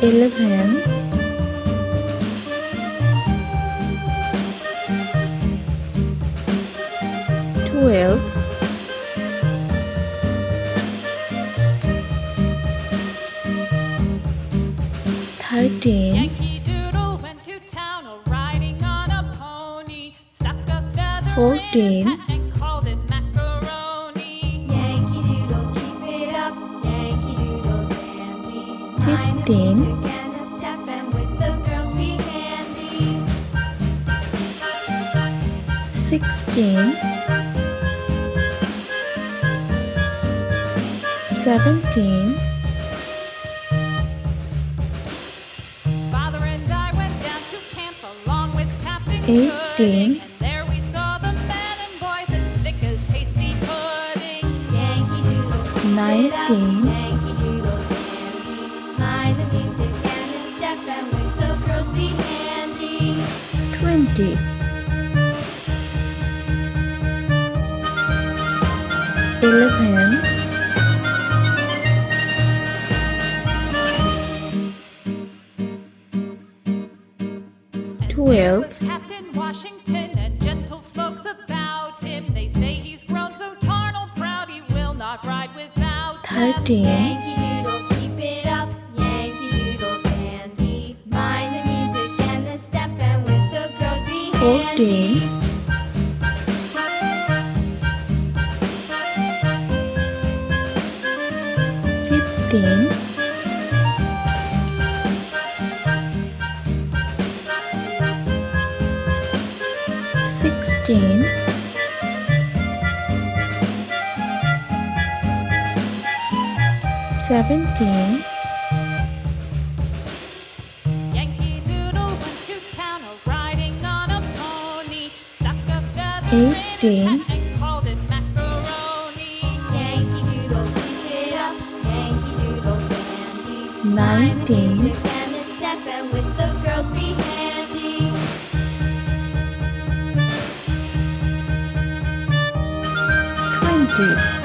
11, 12, 13, Yankee Doodle went to town riding on a pony, stuck a feather 14, in his hat and called it macaroni. Yankee Doodle, keep it up, Yankee Doodle dandy. 15, Mind the music and the step, and with the girls be handy. 16, 17, Father and I went down to camp along with Captain 18, Pudding, and there we saw the men and boys as thick as hasty pudding. Yankee Doodle, keep it up, 19, Yankee Doodle dandy. Mind the music and the step, and with the girls be handy. 20, 11, 12, Was Captain Washington and gentle folks about him. They say he's grown so tarnal proud he will not ride without them. 13, Yankee Doodle, keep it up, Yankee Doodle dandy. Mind the music and the step, and with the girls be 14, handy. 15, 16, 17, Yankee Doodle went to town riding on a pony, stuck a feather in his 18, hat and called it macaroni. Yankee Doodle, keep it up, Yankee Doodle dandy. 19, Music and the step, and with the girls be handy. 20,